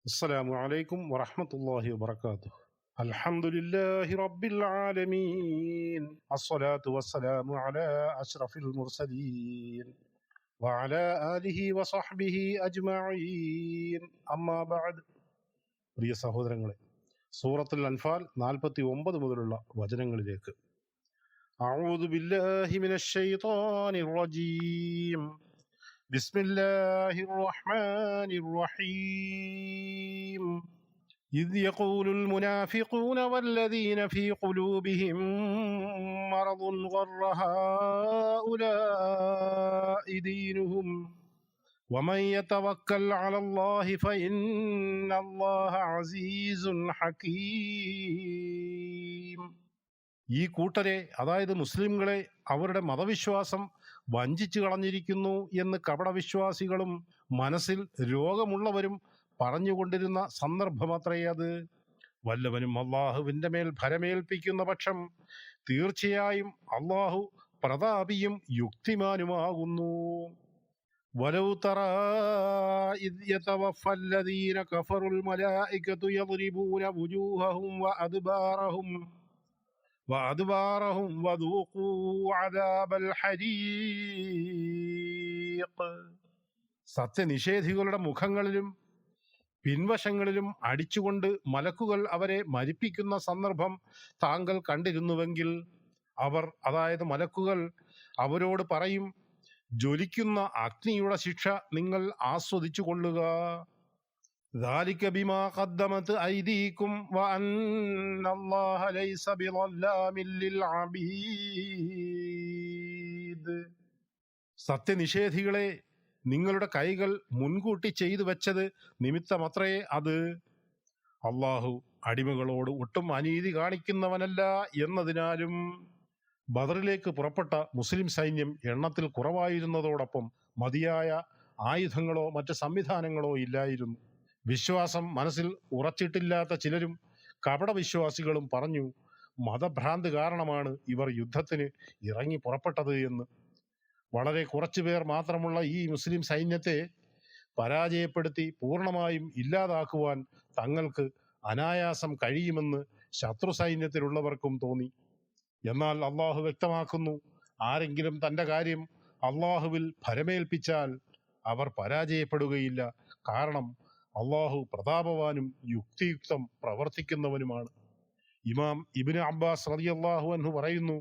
السلام عليكم ورحمة الله وبركاته. الحمد لله رب العالمين، الصلاة والسلام على أشرف المرسلين وعلى آله وصحبه أجمعين. أما بعد. പ്രിയ സഹോദരങ്ങളെ, സൂറത്തുൽ അൻഫാൽ 49 മുതലുള്ള വചനങ്ങളിലേക്ക്. അഊദു ബില്ലാഹി മിനശ് ശൈത്വാനിർ റജീം. ബിസ്മില്ലാഹിർ റഹ്മാനിർ റഹീം. إذ يقول المنافقون والذين في قلوبهم مرض غر هؤلاء دينهم ومن يتوكل على الله فإن الله عزيز حكيم. ഈ കൂട്ടരെ, അതായത് മുസ്ലിംകളെ, അവരുടെ മതവിശ്വാസം വഞ്ചിച്ചു കളഞ്ഞിരിക്കുന്നു എന്ന് കപടവിശ്വാസികളും മനസ്സിൽ രോഗമുള്ളവരും പറഞ്ഞുകൊണ്ടിരുന്ന സന്ദർഭമത്രേ അത്. വല്ലവനും അള്ളാഹുവിൻ്റെ മേൽ ഭരമേൽപ്പിക്കുന്ന പക്ഷം തീർച്ചയായും അള്ളാഹു പ്രതാപിയും യുക്തിമാനുമാകുന്നു. വലൗ തറാ ഇദ് യതവഫല്ലദീന കഫറുൽ മലായികതു യദ്രിബൂന വുജൂഹഹും വഅദ്ബാറഹും വദൂഖൂ അദാബൽ ഹരീഖ്. സത്യനിഷേധികളുടെ മുഖങ്ങളിലും പിൻവശങ്ങളിലും അടിച്ചുകൊണ്ട് മലക്കുകൾ അവരെ മരിപ്പിക്കുന്ന സന്ദർഭം താങ്കൾ കണ്ടിരുന്നുവെങ്കിൽ അവർ, അതായത് മലക്കുകൾ, അവരോട് പറയും, ജ്വലിക്കുന്ന അഗ്നിയുടെ ശിക്ഷ നിങ്ങൾ ആസ്വദിച്ചു കൊള്ളുക. ذَلِكَ بِمَا قَدَّمَتْ أَيْدِيكُمْ وَأَنَّ اللَّهَ لَيْسَ بِظَلَّامٍ لِلْعَبِيدِ. സത്യനിഷേധികളെ, നിങ്ങളുടെ കൈകൾ മുൻകൂട്ടി ചെയ്തു വെച്ചത് നിമിത്തമത്രേ അത്. അള്ളാഹു അടിമകളോട് ഒട്ടും അനീതി കാണിക്കുന്നവനല്ല എന്നതിനാലും. ബദറിലേക്ക് പുറപ്പെട്ട മുസ്ലിം സൈന്യം എണ്ണത്തിൽ കുറവായിരുന്നതോടൊപ്പം മതിയായ ആയുധങ്ങളോ മറ്റ് സംവിധാനങ്ങളോ ഇല്ലായിരുന്നു. വിശ്വാസം മനസ്സിൽ ഉറച്ചിട്ടില്ലാത്ത ചിലരും കപടവിശ്വാസികളും പറഞ്ഞു, മതഭ്രാന്ത് കാരണമാണ് ഇവർ യുദ്ധത്തിന് ഇറങ്ങി പുറപ്പെട്ടത് എന്ന്. വളരെ കുറച്ചുപേർ മാത്രമുള്ള ഈ മുസ്ലിം സൈന്യത്തെ പരാജയപ്പെടുത്തി പൂർണ്ണമായും ഇല്ലാതാക്കുവാൻ തങ്ങൾക്ക് അനായാസം കഴിയുമെന്ന് ശത്രു സൈന്യത്തിലുള്ളവർക്കും തോന്നി. എന്നാൽ അള്ളാഹു വ്യക്തമാക്കുന്നു, ആരെങ്കിലും തൻ്റെ കാര്യം അള്ളാഹുവിൽ ഭരമേൽപ്പിച്ചാൽ അവർ പരാജയപ്പെടുകയില്ല. കാരണം അള്ളാഹു പ്രതാപവാനും യുക്തിയുക്തം പ്രവർത്തിക്കുന്നവനുമാണ്. ഇമാം ഇബ്നു അബ്ബാസ് റളിയല്ലാഹു അൻഹു പറയുന്നു,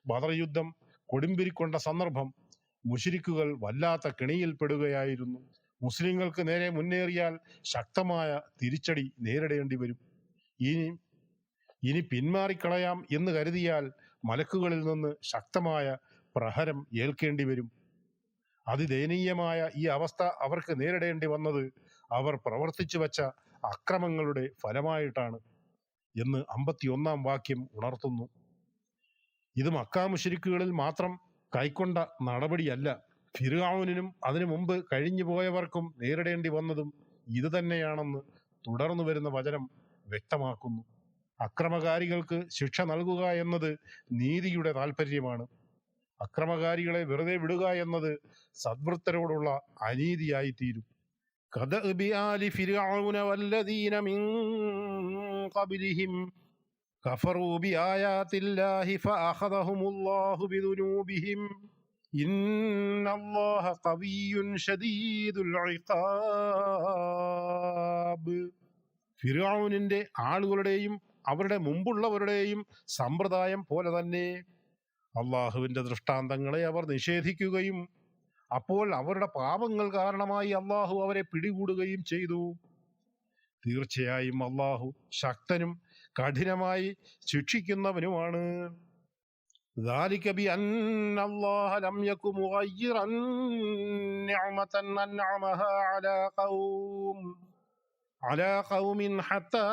ബദർ യുദ്ധം കൊടുമ്പിരിക്കൊണ്ട സന്ദർഭം മുശ്രിക്കുകൾ വല്ലാത്ത കെണിയിൽപ്പെടുകയായിരുന്നു. മുസ്ലിങ്ങൾക്ക് നേരെ മുന്നേറിയാൽ ശക്തമായ തിരിച്ചടി നേരിടേണ്ടി വരും. ഇനി പിന്മാറിക്കളയാം എന്ന് കരുതിയാൽ മലക്കുകളിൽ നിന്ന് ശക്തമായ പ്രഹരം ഏൽക്കേണ്ടി വരും. അതിദയനീയമായ ഈ അവസ്ഥ അവർക്ക് നേരിടേണ്ടി വന്നത് അവർ പ്രവർത്തിച്ചു വച്ച അക്രമങ്ങളുടെ ഫലമായിട്ടാണ് എന്ന് 51-ാം വാക്യം ഉണർത്തുന്നു. ഇത് മക്കാ മുശ്രിക്കുകളിൽ മാത്രം കൈക്കൊണ്ട നടപടിയല്ല. ഫിർഔനിനും അതിനു മുമ്പ് കഴിഞ്ഞു പോയവർക്കും നേരിടേണ്ടി വന്നതും ഇത് തന്നെയാണെന്ന് തുടർന്നു വരുന്ന വചനം വ്യക്തമാക്കുന്നു. അക്രമകാരികൾക്ക് ശിക്ഷ നൽകുക എന്നത് നീതിയുടെ താല്പര്യമാണ്. അക്രമകാരികളെ വെറുതെ വിടുക എന്നത് സദ്വൃത്തരോടുള്ള അനീതിയായി തീരും. കദഅബി ആലി ഫിർഔന വല്ലദീന മിൻ ഖബ്ലിഹിം കഫറൂ ബിആയാതില്ലാഹി ഫഅഖദഹുമുല്ലാഹു ബിദുനൂബിഹിം ഇന്നല്ലാഹ ഖവിയ്യുൻ ശദീദുൽ ഇഖാബ്. ഫിർഔനിന്റെ ആളുകളുടെയും അവരുടെ മുമ്പുള്ളവരുടെയും സമ്പ്രദായം പോലെ തന്നെ അള്ളാഹുവിന്റെ ദൃഷ്ടാന്തങ്ങളെ അവർ നിഷേധിക്കുകയും അപ്പോൾ അവരുടെ പാപങ്ങൾ കാരണമായി അള്ളാഹു അവരെ പിടികൂടുകയും ചെയ്തു. തീർച്ചയായും അള്ളാഹു ശക്തനും കഠിനമായി ശിക്ഷിക്കുന്നവനുമാണ്. ذَلِكَ بِأَنَّ اللَّهَ لَمْ يَكُ مُغَيِّرًا نِعْمَةً أَنْعَمَهَا على قوم حتى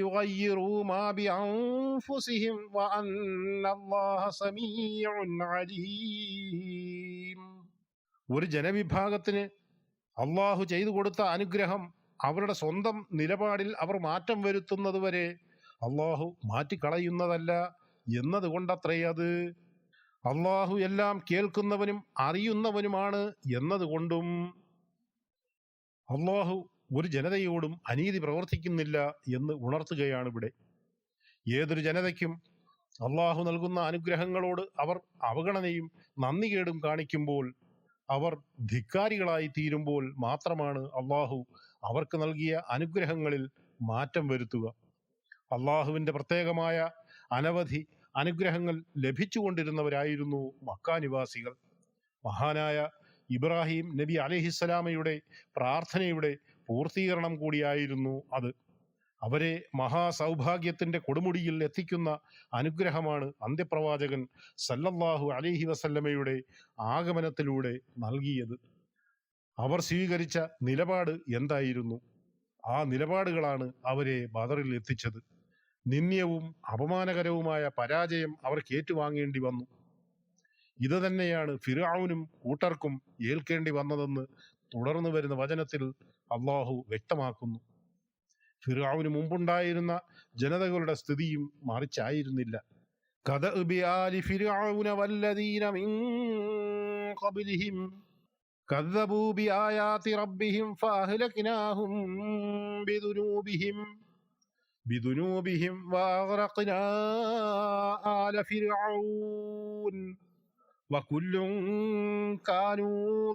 يغيروا ما بأنفسهم وأن الله سميع عليم. ഒരു ജനവിഭാഗത്തിന് അള്ളാഹു ചെയ്തു കൊടുത്ത അനുഗ്രഹം അവരുടെ സ്വന്തം നിലപാടിൽ അവർ മാറ്റം വരുത്തുന്നതുവരെ അള്ളാഹു മാറ്റിക്കളയുന്നതല്ല എന്നതുകൊണ്ടത്രേ അത്. അള്ളാഹു എല്ലാം കേൾക്കുന്നവനും അറിയുന്നവനുമാണ് എന്നതുകൊണ്ടും അള്ളാഹു ഒരു ജനതയോടും അനീതി പ്രവർത്തിക്കുന്നില്ല എന്ന് ഉണർത്തുകയാണ് ഇവിടെ. ഏതൊരു ജനതയ്ക്കും അള്ളാഹു നൽകുന്ന അനുഗ്രഹങ്ങളോട് അവർ അവഗണനയും നന്ദികേടും കാണിക്കുമ്പോൾ, അവർ ധിക്കാരികളായി തീരുമ്പോൾ മാത്രമാണ് അള്ളാഹു അവർക്ക് നൽകിയ അനുഗ്രഹങ്ങളിൽ മാറ്റം വരുത്തുക. അള്ളാഹുവിൻ്റെ പ്രത്യേകമായ അനവധി അനുഗ്രഹങ്ങൾ ലഭിച്ചുകൊണ്ടിരുന്നവരായിരുന്നു മക്ക നിവാസികൾ. മഹാനായ ഇബ്രാഹിം നബി അലൈഹിസ്സലാമയുടെ പ്രാർത്ഥനയുടെ പൂർത്തീകരണം കൂടിയായിരുന്നു അത്. അവരെ മഹാസൗഭാഗ്യത്തിന്റെ കൊടുമുടിയിൽ എത്തിക്കുന്ന അനുഗ്രഹമാണ് അന്ത്യപ്രവാചകൻ സല്ലല്ലാഹു അലൈഹി വസല്ലമയുടെ ആഗമനത്തിലൂടെ നൽകിയത്. അവർ സ്വീകരിച്ച നിലപാട് എന്തായിരുന്നു? ആ നിലപാടുകളാണ് അവരെ ബദറിൽ എത്തിച്ചത്. നിന്ദ്യവും അപമാനകരവുമായ പരാജയം അവർക്ക് ഏറ്റുവാങ്ങേണ്ടി വന്നു. ഇത് തന്നെയാണ് ഫിർഔനും കൂട്ടർക്കും ഏൽക്കേണ്ടി വന്നതെന്ന് തുടർന്നു വരുന്ന വചനത്തിൽ അള്ളാഹു വ്യക്തമാക്കുന്നു. ഫിർഔന് മുമ്പുണ്ടായിരുന്ന ജനതകളുടെ സ്ഥിതിയും മറിച്ചായിരുന്നില്ല. കദഅബി ആലി ഫിർഔന വല്ലദീന മിൻ ഖബ്ലിഹിം കദ്ദബൂ ബിആയാതി റബ്ബിഹിം ഫഅഹ്ലക്നാഹും ബിദുനൂബിഹിം വഅഗ്റഖ്നാ ആല ഫിർഔൻ വകുല്ലുൻ കാനൂ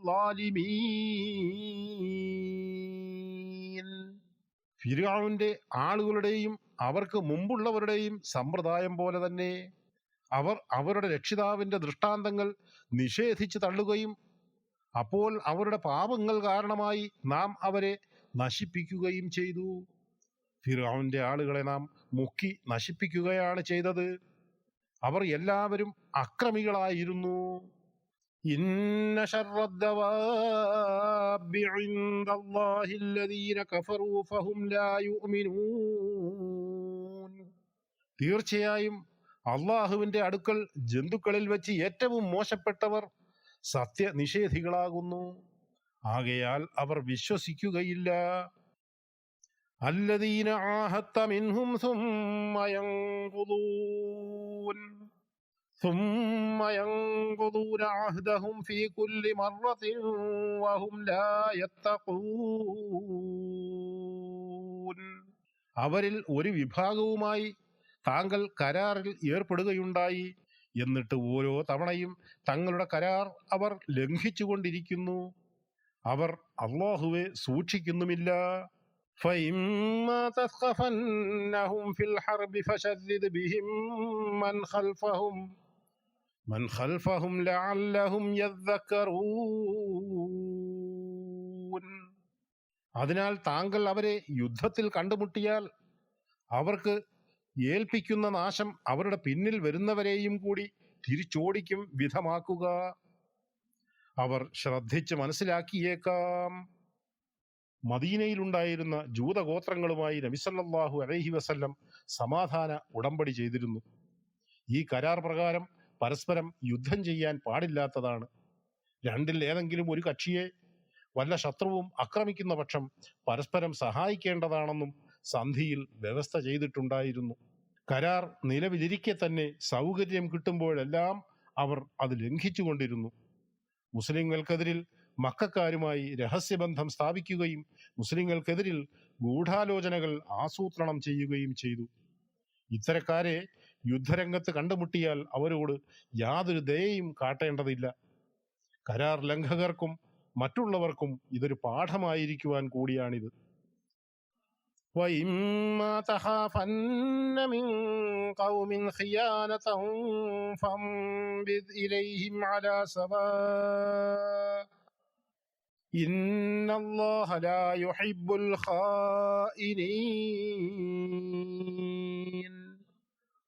ളാലിമീൻ. ഫിർഔന്റെ ആളുകളുടെയും അവർക്ക് മുമ്പുള്ളവരുടെയും സമ്പ്രദായം പോലെ തന്നെ അവർ അവരുടെ രക്ഷിതാവിന്റെ ദൃഷ്ടാന്തങ്ങൾ നിഷേധിച്ച് തള്ളുകയും അപ്പോൾ അവരുടെ പാപങ്ങൾ കാരണമായി നാം അവരെ നശിപ്പിക്കുകയും ചെയ്തു. ഫിർഔന്റെ ആളുകളെ നാം മുക്കി നശിപ്പിക്കുകയാണ് ചെയ്തത്. അവർ എല്ലാവരും അക്രമികളായിരുന്നു. ഇന്ന ശർറദ്ദവാബി ഇൻദല്ലാഹി അല്ലദീന കഫറൂ ഫഹും ലാ യുഅ്മിനൂൻ. തീർച്ചയായും അള്ളാഹുവിന്റെ അടുക്കൽ ജന്തുക്കളിൽ വെച്ച് ഏറ്റവും മോശപ്പെട്ടവർ സത്യനിഷേധികളാകുന്നു. ആകയാൽ അവർ വിശ്വസിക്കുകയില്ല. അല്ലദീന ആഹദ്ത മിൻഹും സുമ്മ യൻഖുദൂന അഹ്ദഹും ഫീ കുല്ലി മർറത്തിൻ വഹും ലാ യത്തഖൂൻ. അവരിൽ ഒരു വിഭാഗവുമായി താങ്കൾ കരാറിൽ ഏർപ്പെടുകയുണ്ടായി. എന്നിട്ട് ഓരോ തവണയും തങ്ങളുടെ കരാർ അവർ ലംഘിച്ചുകൊണ്ടിരിക്കുന്നു. അവർ അല്ലാഹുവെ സൂക്ഷിക്കുന്നുമില്ല. فإما تثقفنهم في الحرب فشرد بهم من خلفهم لعلهم يذكرون. അതിനാൽ താങ്കൾ അവരെ യുദ്ധത്തിൽ കണ്ടുമുട്ടിയാൽ അവർക്ക് ഏൽപ്പിക്കുന്ന നാശം അവരുടെ പിന്നിൽ വരുന്നവരെയും കൂടി തിരിച്ചോടിക്കും വിധമാക്കുക. അവർ ശ്രദ്ധിച്ച് മനസ്സിലാക്കിയേക്കാം. മദീനയിലുണ്ടായിരുന്ന ജൂതഗോത്രങ്ങളുമായി നബി സല്ലല്ലാഹു അലൈഹി വസല്ലം സമാധാന ഉടമ്പടി ചെയ്തിരുന്നു. ഈ കരാർ പ്രകാരം പരസ്പരം യുദ്ധം ചെയ്യാൻ പാടില്ലാത്തതാണ്. രണ്ടിൽ ഏതെങ്കിലും ഒരു കക്ഷിയെ വല്ല ശത്രുവും ആക്രമിക്കുന്ന പക്ഷം പരസ്പരം സഹായിക്കേണ്ടതാണെന്നും സന്ധിയിൽ വ്യവസ്ഥ ചെയ്തിട്ടുണ്ടായിരുന്നു. കരാർ നിലവിലിരിക്കെ തന്നെ സൗകര്യം കിട്ടുമ്പോഴെല്ലാം അവർ അത് ലംഘിച്ചുകൊണ്ടിരുന്നു. മുസ്ലിങ്ങൾക്കെതിരിൽ മക്കക്കാരുമായി രഹസ്യബന്ധം സ്ഥാപിക്കുകയും മുസ്ലിങ്ങൾക്കെതിരിൽ ഗൂഢാലോചനകൾ ആസൂത്രണം ചെയ്യുകയും ചെയ്തു. ഇത്തരക്കാരെ യുദ്ധരംഗത്ത് കണ്ടുമുട്ടിയാൽ അവരോട് യാതൊരു ദയയും കാട്ടേണ്ടതില്ല. കരാർ ലംഘകർക്കും മറ്റുള്ളവർക്കും ഇതൊരു പാഠമായിരിക്കുവാൻ കൂടിയാണിത്. وَإِمَّا تَخَافَنَّ مِنْ قَوْمٍ خِيَانَةً فَانبِذْ إِلَيْهِمْ عَلَى سَوَاءٍ إِنَّ اللَّهَ لَا يُحِبُّ الْخَائِنِينَ.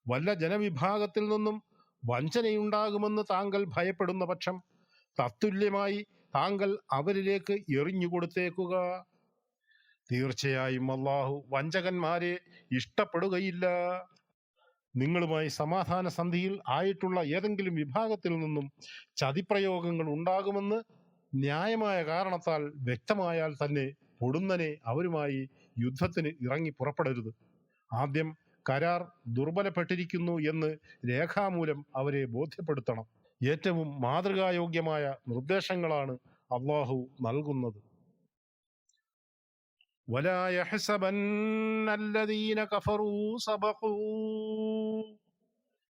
വല്ല ജനവിഭാഗത്തിൽ നിന്നും വഞ്ചനയുണ്ടാകുമെന്ന് താങ്കൾ ഭയപ്പെടുന്ന പക്ഷം തത്തുല്യമായി താങ്കൾ അവരിലേക്ക് എറിഞ്ഞുകൊടുത്തേക്കുക. തീർച്ചയായും അല്ലാഹു വഞ്ചകന്മാരെ ഇഷ്ടപ്പെടുകയില്ല. നിങ്ങളുമായി സമാധാന സന്ധിയിൽ ആയിട്ടുള്ള ഏതെങ്കിലും വിഭാഗത്തിൽ നിന്നും ചതിപ്രയോഗങ്ങൾ ഉണ്ടാകുമെന്ന് ന്യായമായ കാരണത്താൽ വ്യക്തമായാൽ തന്നെ പൊടുന്നനെ അവരുമായി യുദ്ധത്തിന് ഇറങ്ങി പുറപ്പെടരുത്. ആദ്യം കരാർ ദുർബലപ്പെട്ടിരിക്കുന്നു എന്ന് രേഖാമൂലം അവരെ ബോധ്യപ്പെടുത്തണം. ഏറ്റവും മാതൃകായോഗ്യമായ നിർദ്ദേശങ്ങളാണ് അള്ളാഹു നൽകുന്നത്. വലാ യഹ്സബന്ന അല്ലദീന കഫറൂ സബഖൂ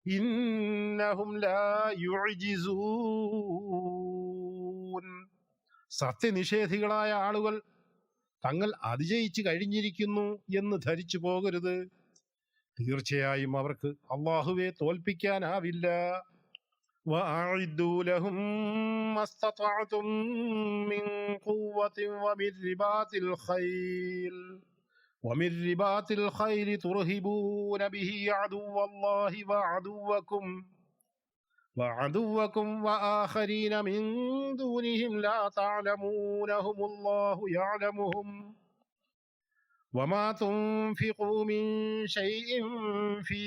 ഇന്നഹും ലാ യുഅ്ജിസൂൻ. സത്യനിഷേധികളായ ആളുകൾ തങ്ങൾ അതിജയിച്ചു കഴിഞ്ഞിരിക്കുന്നു എന്ന് ധരിച്ചു പോകരുത്. തീർച്ചയായും അവർക്ക് അള്ളാഹുവെ തോൽപ്പിക്കാനാവില്ല. وأعدوا لهم ما استطعتم من قوة ومن رباط الخيل ترهبون به عدو الله وعدوكم وآخرين من دونهم لا تعلمونهم الله يعلمهم وما تنفقوا من شيء في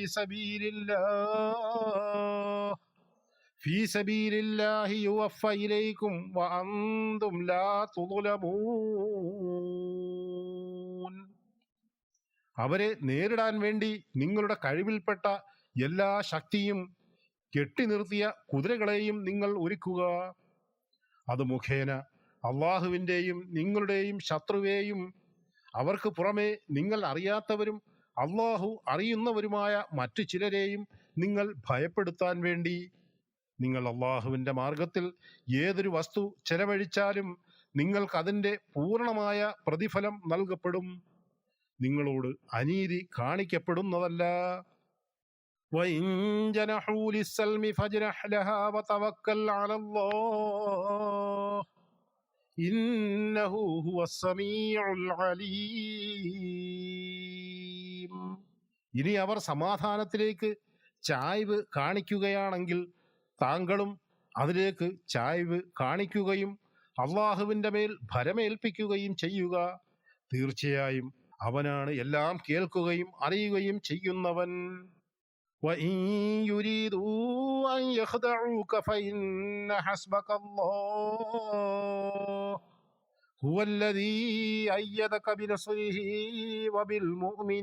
سبيل الله يوفى إليكم وأنتم لا تظلمون. അവരെ നേരിടാൻ വേണ്ടി നിങ്ങളുടെ കഴിവിൽപ്പെട്ട എല്ലാ ശക്തിയും കെട്ടി നിർത്തിയ കുതിരകളെയും നിങ്ങൾ ഒരുക്കുക. അത് മുഖേന അള്ളാഹുവിൻ്റെയും നിങ്ങളുടെയും ശത്രുവേയും അവർക്ക് പുറമെ നിങ്ങൾ അറിയാത്തവരും അള്ളാഹു അറിയുന്നവരുമായ മറ്റു ചിലരെയും നിങ്ങൾ ഭയപ്പെടുത്താൻ വേണ്ടി നിങ്ങൾ അള്ളാഹുവിൻ്റെ മാർഗത്തിൽ ഏതൊരു വസ്തു ചെലവഴിച്ചാലും നിങ്ങൾക്കതിൻ്റെ പൂർണ്ണമായ പ്രതിഫലം നൽകപ്പെടും. നിങ്ങളോട് അനീതി കാണിക്കപ്പെടുന്നതല്ല. وَإِن جَنَحُوا لِلسَّلْمِ فَاجْنَحْ لَهَا وَتَوَكَّلْ عَلَى اللَّهِ إِنَّهُ هُوَ السَّمِيعُ الْعَلِيمُ. ഇനി അവർ സമാധാനത്തിലേക്ക് ചായ്വ് കാണിക്കുകയാണെങ്കിൽ താങ്കളും അതിലേക്ക് ചായ്വ് കാണിക്കുകയും അള്ളാഹുവിൻ്റെ മേൽ ഭരമേൽപ്പിക്കുകയും ചെയ്യുക. തീർച്ചയായും അവനാണ് എല്ലാം കേൾക്കുകയും അറിയുകയും ചെയ്യുന്നവൻ. وَإِن يُرِيدُوا أَن يَخْدَعُوكَ فَإِنَّ حَسْبَكَ اللَّهُ هُوَ الَّذِي أَيَّدَكَ بِنَصْرِهِ وَبِالْمُؤْمِنِينَ.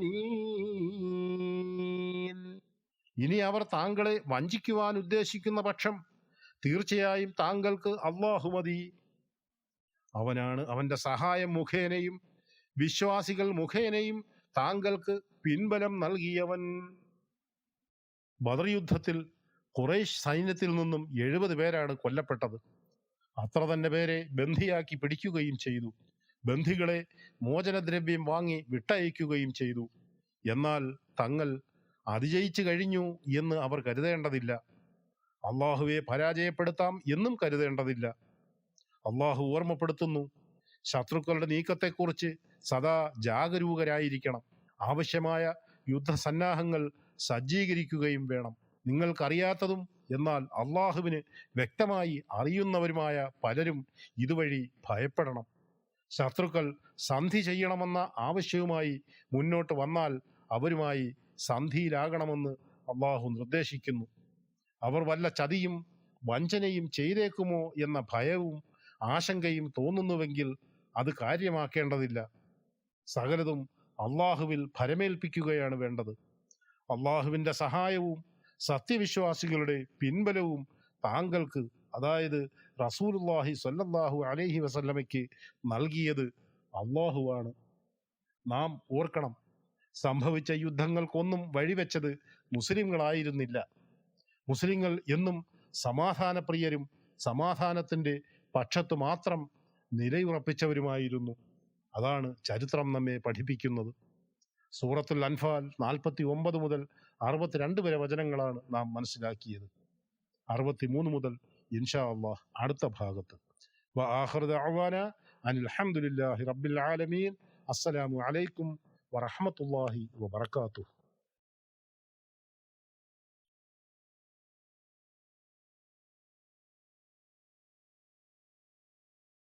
ഇനി അവർ താങ്കളെ വഞ്ചിക്കുവാൻ ഉദ്ദേശിക്കുന്ന പക്ഷം തീർച്ചയായും താങ്കൾക്ക് അള്ളാഹു മതി. അവനാണ് അവൻ്റെ സഹായം മുഖേനയും വിശ്വാസികൾ മുഖേനയും താങ്കൾക്ക് പിൻബലം നൽകിയവൻ. ബദർ യുദ്ധത്തിൽ ഖുറൈശ് സൈന്യത്തിൽ നിന്നും 70 പേരാണ് കൊല്ലപ്പെട്ടത്. അത്ര തന്നെ പേരെ ബന്ധിയാക്കി പിടിക്കുകയും ചെയ്തു. ബന്ധികളെ മോചനദ്രവ്യം വാങ്ങി വിട്ടയക്കുകയും ചെയ്തു. എന്നാൽ തങ്ങൾ അതിജയിച്ചു കഴിഞ്ഞു എന്ന് അവർ കരുതേണ്ടതില്ല. അള്ളാഹുവെ പരാജയപ്പെടുത്താം എന്നും കരുതേണ്ടതില്ല. അള്ളാഹു ഓർമ്മപ്പെടുത്തുന്നു, ശത്രുക്കളുടെ നീക്കത്തെക്കുറിച്ച് സദാ ജാഗരൂകരായിരിക്കണം. ആവശ്യമായ യുദ്ധസന്നാഹങ്ങൾ സജ്ജീകരിക്കുകയും വേണം. നിങ്ങൾക്കറിയാത്തതും എന്നാൽ അള്ളാഹുവിന് വ്യക്തമായി അറിയുന്നവരുമായ പലരും ഇതുവഴി ഭയപ്പെടണം. ശത്രുക്കൾ സന്ധി ചെയ്യണമെന്ന ആവശ്യവുമായി മുന്നോട്ട് വന്നാൽ അവരുമായി സന്ധിയിലാകണമെന്ന് അള്ളാഹു നിർദ്ദേശിക്കുന്നു. അവർ വല്ല ചതിയും വഞ്ചനയും ചെയ്തേക്കുമോ എന്ന ഭയവും ആശങ്കയും തോന്നുന്നുവെങ്കിൽ അത് കാര്യമാക്കേണ്ടതില്ല. സകലതും അള്ളാഹുവിൽ ഭരമേൽപ്പിക്കുകയാണ് വേണ്ടത്. അള്ളാഹുവിൻ്റെ സഹായവും സത്യവിശ്വാസികളുടെ പിൻബലവും താങ്കൾക്ക്, അതായത് റസൂലുള്ളാഹി സ്വല്ലല്ലാഹു അലൈഹി വസല്ലമയ്ക്ക് നൽകിയത് അള്ളാഹുവാണ്. നാം ഓർക്കണം, സംഭവിച്ച യുദ്ധങ്ങൾക്കൊന്നും വഴിവെച്ചത് മുസ്ലിങ്ങളായിരുന്നില്ല. മുസ്ലിങ്ങൾ എന്നും സമാധാനപ്രിയരും സമാധാനത്തിൻ്റെ പക്ഷത്ത് മാത്രം നിലയുറപ്പിച്ചവരുമായിരുന്നു. അതാണ് ചരിത്രം നമ്മെ പഠിപ്പിക്കുന്നത്. സൂറത്തുൽ അൻഫാൽ 49 മുതൽ 62 വരെ വചനങ്ങളാണ് നാം മനസ്സിലാക്കിയത്. 63 മുതൽ ഇൻഷാ അല്ലാഹ് അടുത്ത ഭാഗത്ത്. വആഖിറു ദഅവാനാ അനിൽ ഹംദുലില്ലാഹി റബ്ബിൽ ആലമീൻ. അസ്സലാമു അലൈക്കും വറഹ്മത്തുള്ളാഹി വബറകാതുഹു.